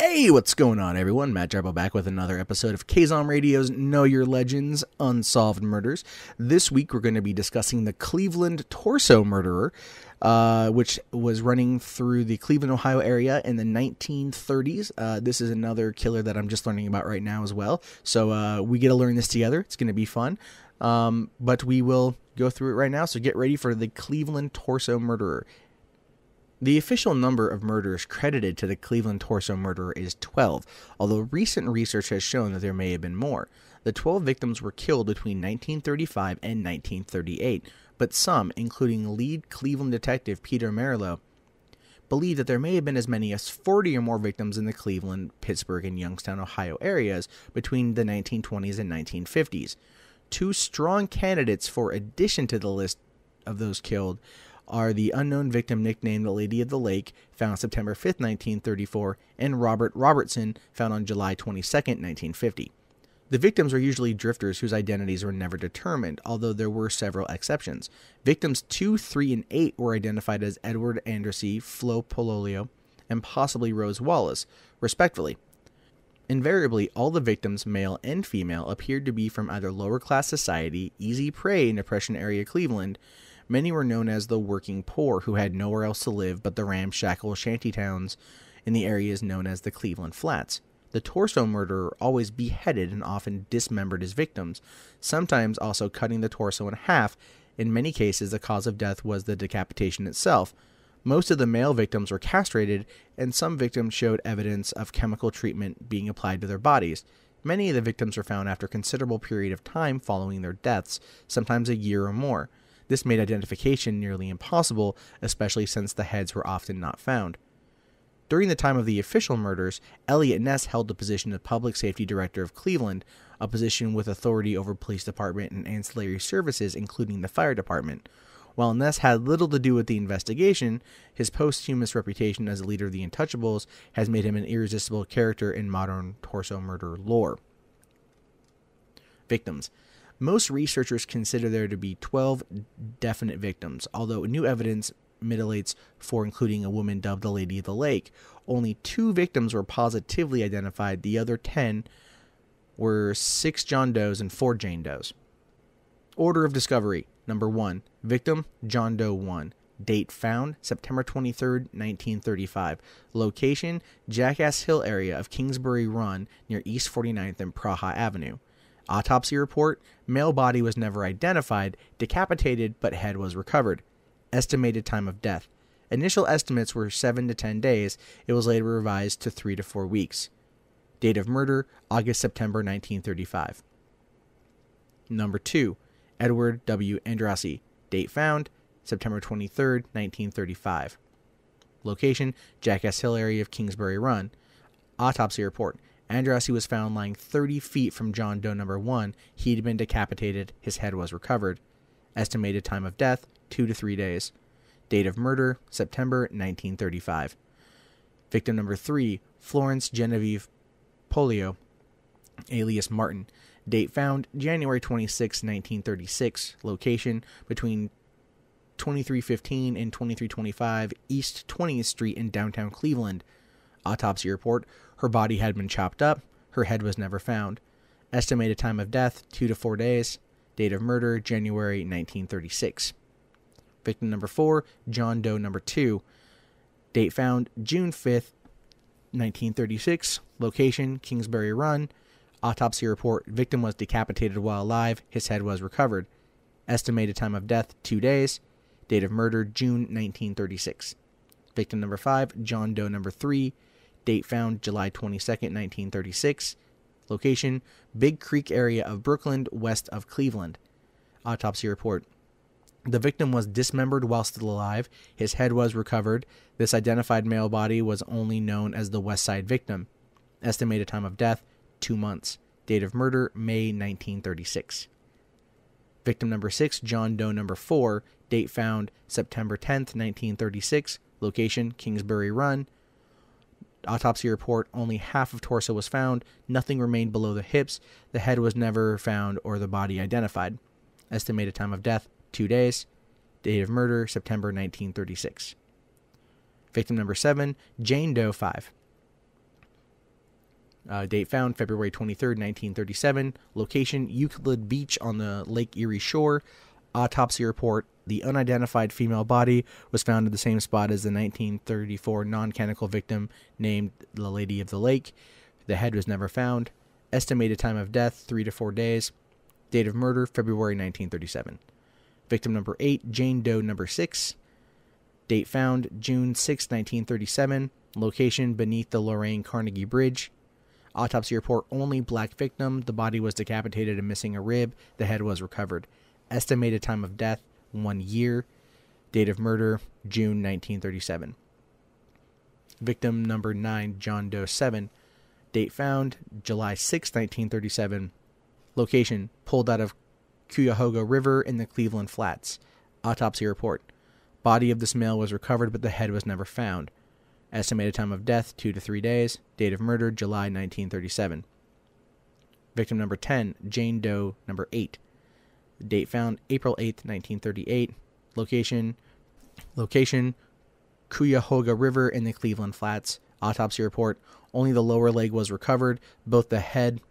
Hey, what's going on, everyone? Matt Jarbo back with another episode of kzomradio's Know Your Legends Unsolved Murders. This week, we're going to be discussing the Cleveland torso murderer, which was running through the Cleveland, Ohio area in the 1930s. This is another killer that I'm just learning about right now as well. So we get to learn this together. It's going to be fun. But we will go through it right now. So get ready for the Cleveland torso murderer. The official number of murders credited to the Cleveland torso murderer is 12, although recent research has shown that there may have been more. The 12 victims were killed between 1935 and 1938, but some, including lead Cleveland detective Peter Merylo, believe that there may have been as many as 40 or more victims in the Cleveland, Pittsburgh, and Youngstown, Ohio areas between the 1920s and 1950s. Two strong candidates for addition to the list of those killed are the unknown victim nicknamed the Lady of the Lake, found September 5, 1934, and Robert Robertson, found on July 22, 1950. The victims are usually drifters whose identities were never determined, although there were several exceptions. Victims 2, 3, and 8 were identified as Edward Andersey, Flo Pololio, and possibly Rose Wallace, respectively. Invariably, all the victims, male and female, appeared to be from either lower-class society, easy prey in Depression-area Cleveland. Many were known as the working poor, who had nowhere else to live but the ramshackle shantytowns in the areas known as the Cleveland Flats. The torso murderer always beheaded and often dismembered his victims, sometimes also cutting the torso in half. In many cases, the cause of death was the decapitation itself. Most of the male victims were castrated, and some victims showed evidence of chemical treatment being applied to their bodies. Many of the victims were found after a considerable period of time following their deaths, sometimes a year or more. This made identification nearly impossible, especially since the heads were often not found. During the time of the official murders, Elliot Ness held the position of Public Safety Director of Cleveland, a position with authority over police department and ancillary services, including the fire department. While Ness had little to do with the investigation, his posthumous reputation as a leader of the Untouchables has made him an irresistible character in modern torso murder lore. Victims. Most researchers consider there to be 12 definite victims, although new evidence militates for including a woman dubbed the Lady of the Lake. Only 2 victims were positively identified. The other 10 were 6 John Does and 4 Jane Does. Order of discovery. Number 1. Victim, John Doe 1. Date found, September 23, 1935. Location, Jackass Hill area of Kingsbury Run near East 49th and Praha Avenue. Autopsy report, male body was never identified, decapitated but head was recovered. Estimated time of death. Initial estimates were 7 to 10 days. It was later revised to 3 to 4 weeks. Date of murder, August-September 1935. Number 2. Edward W. Andrassy. Date found, September 23, 1935. Location, Jackass Hill area of Kingsbury Run. Autopsy report. Andrassy was found lying 30 feet from John Doe number 1. He had been decapitated. His head was recovered. Estimated time of death, 2 to 3 days. Date of murder, September 1935. Victim number 3, Florence Genevieve Polio, alias Martin. Date found, January 26, 1936. Location, between 2315 and 2325 East 20th Street in downtown Cleveland. Autopsy report, her body had been chopped up. Her head was never found. Estimated time of death, 2 to 4 days. Date of murder, January 1936. Victim number 4, John Doe number 2. Date found, June 5th, 1936. Location, Kingsbury Run. Autopsy report, victim was decapitated while alive. His head was recovered. Estimated time of death, 2 days. Date of murder, June 1936. Victim number 5, John Doe number 3. Date found, July 22nd, 1936. Location, Big Creek area of Brooklyn, west of Cleveland. Autopsy report. The victim was dismembered while still alive. His head was recovered. This identified male body was only known as the West Side victim. Estimated time of death, 2 months. Date of murder, May 1936. Victim number 6, John Doe number 4. Date found, September 10th, 1936. Location, Kingsbury Run. Autopsy report, only half of torso was found. Nothing remained below the hips. The head was never found or the body identified. Estimated time of death, 2 days. Date of murder, September 1936. Victim number 7, Jane Doe 5. Date found February 23rd, 1937. Location Euclid Beach on the Lake Erie shore. Autopsy report: the unidentified female body was found at the same spot as the 1934 non-canonical victim named the Lady of the Lake. The head was never found. Estimated time of death 3 to 4 days. Date of murder February 1937. Victim number 8, Jane Doe number 6. Date found June 6, 1937. Location beneath the Lorraine Carnegie Bridge. Autopsy report: only black victim. The body was decapitated and missing a rib. The head was recovered. Estimated time of death 1 year. Date of murder June 1937. Victim number 9, John Doe 7. Date found July 6, 1937. Location: pulled out of Cuyahoga River in the Cleveland Flats. Autopsy report: body of this male was recovered, but the head was never found. Estimated time of death 2 to 3 days. Date of murder July 1937. Victim number 10, Jane Doe number 8. Date found April 8th, 1938. Location Cuyahoga River in the Cleveland Flats. Autopsy report: only the lower leg was recovered. Both the head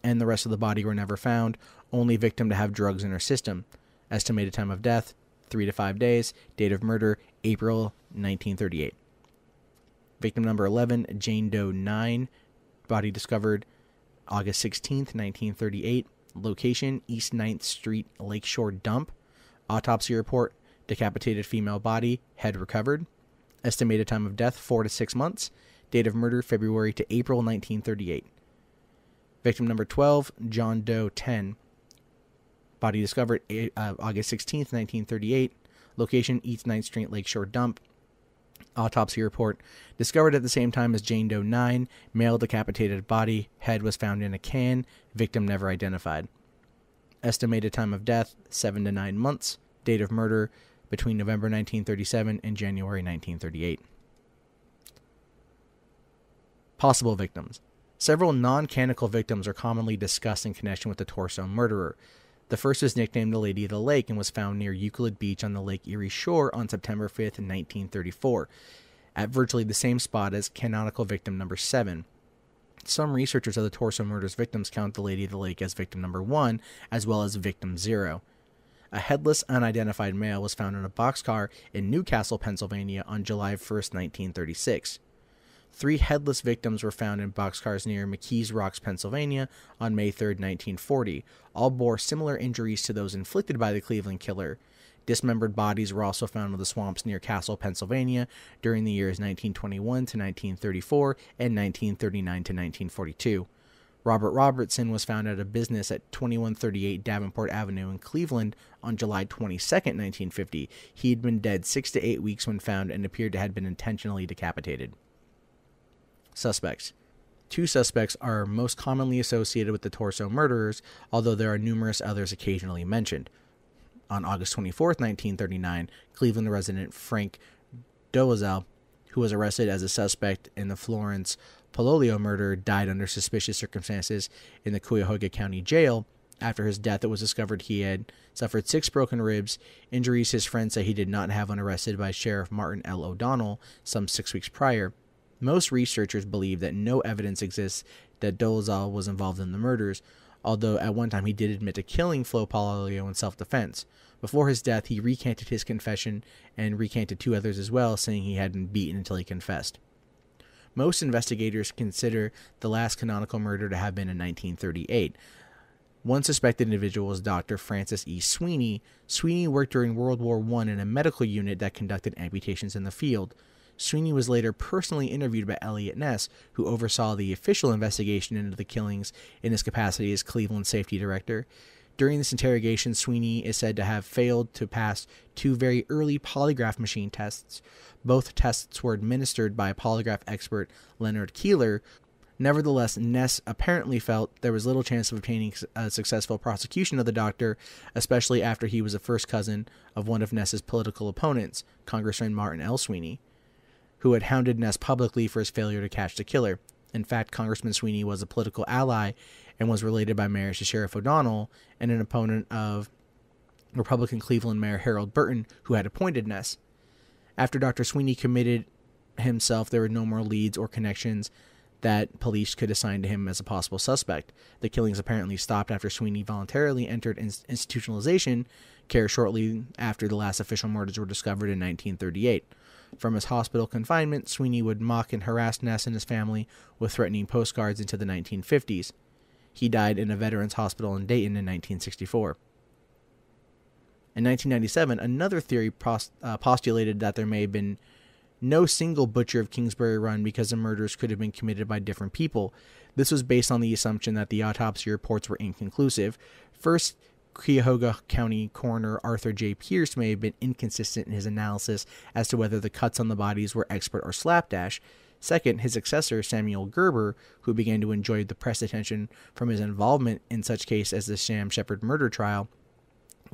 and the rest of the body were never found. Only victim to have drugs in her system. Estimated time of death 3 to 5 days. Date of murder April 1938. Victim number 11, Jane Doe 9. Body discovered August 16th, 1938. Location: East 9th Street Lakeshore Dump. Autopsy report: decapitated female body, head recovered. Estimated time of death 4 to 6 months. Date of murder February to April 1938. Victim number 12, John Doe 10. Body discovered August 16th, 1938. Location: East 9th Street Lakeshore Dump. Autopsy report: discovered at the same time as Jane Doe 9. Male decapitated body. Head was found in a can. Victim never identified. Estimated time of death 7 to 9 months. Date of murder between November 1937 and January 1938. Possible victims. Several non-canonical victims are commonly discussed in connection with the torso murderer. The first is nicknamed the Lady of the Lake and was found near Euclid Beach on the Lake Erie shore on September 5th, 1934, at virtually the same spot as canonical victim number 7. Some researchers of the torso murders victims count the Lady of the Lake as victim number 1, as well as victim 0. A headless, unidentified male was found in a boxcar in Newcastle, Pennsylvania on July 1st, 1936. 3 headless victims were found in boxcars near McKees Rocks, Pennsylvania on May 3, 1940. All bore similar injuries to those inflicted by the Cleveland killer. Dismembered bodies were also found in the swamps near Castle, Pennsylvania during the years 1921 to 1934 and 1939 to 1942. Robert Robertson was found at a business at 2138 Davenport Avenue in Cleveland on July 22, 1950. He had been dead 6 to 8 weeks when found and appeared to have been intentionally decapitated. Suspects. 2 suspects are most commonly associated with the torso murderers, although there are numerous others occasionally mentioned. On August 24, 1939, Cleveland resident Frank Dolezal, who was arrested as a suspect in the Florence Pololio murder, died under suspicious circumstances in the Cuyahoga County Jail. After his death, it was discovered he had suffered 6 broken ribs, injuries his friends say he did not have when arrested by Sheriff Martin L. O'Donnell some 6 weeks prior. Most researchers believe that no evidence exists that Dolezal was involved in the murders, although at one time he did admit to killing Flo Pololio in self-defense. Before his death, he recanted his confession and recanted 2 others as well, saying he had been beaten until he confessed. Most investigators consider the last canonical murder to have been in 1938. One suspected individual was Dr. Francis E. Sweeney. Sweeney worked during World War I in a medical unit that conducted amputations in the field. Sweeney was later personally interviewed by Eliot Ness, who oversaw the official investigation into the killings in his capacity as Cleveland safety director. During this interrogation, Sweeney is said to have failed to pass 2 very early polygraph machine tests. Both tests were administered by polygraph expert Leonard Keeler. Nevertheless, Ness apparently felt there was little chance of obtaining a successful prosecution of the doctor, especially after he was a first cousin of one of Ness's political opponents, Congressman Martin L. Sweeney, who had hounded Ness publicly for his failure to catch the killer. In fact, Congressman Sweeney was a political ally and was related by marriage to Sheriff O'Donnell and an opponent of Republican Cleveland Mayor Harold Burton, who had appointed Ness. After Dr. Sweeney committed himself, there were no more leads or connections that police could assign to him as a possible suspect. The killings apparently stopped after Sweeney voluntarily entered institutionalization care shortly after the last official murders were discovered in 1938. From his hospital confinement, Sweeney would mock and harass Ness and his family with threatening postcards into the 1950s. He died in a veterans hospital in Dayton in 1964. In 1997, another theory postulated that there may have been no single butcher of Kingsbury Run because the murders could have been committed by different people. This was based on the assumption that the autopsy reports were inconclusive. First, Cuyahoga County Coroner Arthur J. Pierce may have been inconsistent in his analysis as to whether the cuts on the bodies were expert or slapdash. Second, his successor, Samuel Gerber, who began to enjoy the press attention from his involvement in such cases as the Sam Shepard murder trial,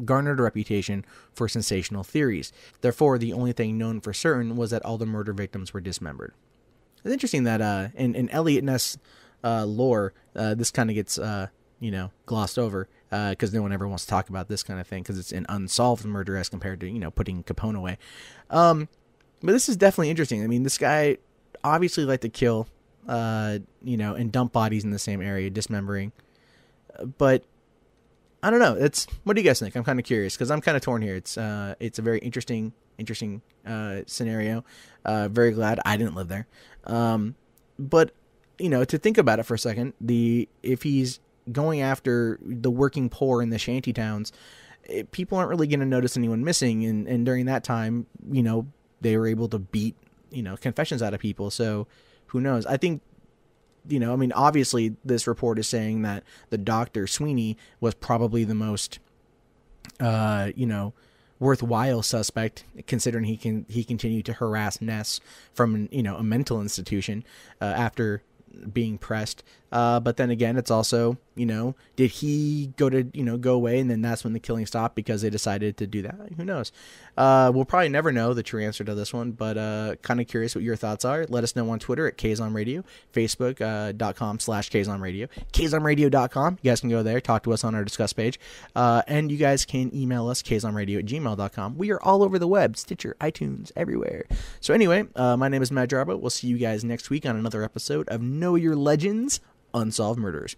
garnered a reputation for sensational theories. Therefore, the only thing known for certain was that all the murder victims were dismembered. It's interesting that in Elliot Ness lore, this kind of gets glossed over because no one ever wants to talk about this kind of thing because it's an unsolved murder as compared to putting Capone away. But this is definitely interesting. I mean, this guy obviously liked to kill, and dump bodies in the same area, dismembering. But I don't know. What do you guys think? I'm kind of curious because I'm kind of torn here. It's a very interesting scenario. Very glad I didn't live there. But to think about it for a second, if he's going after the working poor in the shanty towns, people aren't really going to notice anyone missing. And during that time, they were able to beat confessions out of people. So who knows? I think. Obviously this report is saying that the doctor Sweeney was probably the most, worthwhile suspect, considering he continued to harass Ness from, a mental institution, after being pressed. But then again, it's also, did he go away and then that's when the killing stopped because they decided to do that? Who knows? We'll probably never know the true answer to this one, but kind of curious what your thoughts are. Let us know on Twitter at kzomradio, facebook.com/kzomradio, kzomradio.com. You guys can go there, talk to us on our discuss page, and you guys can email us kzomradio@gmail.com. We are all over the web, Stitcher, iTunes, everywhere. So anyway, my name is Matt Jarbo. We'll see you guys next week on another episode of Know Your Legends, Unsolved Murders.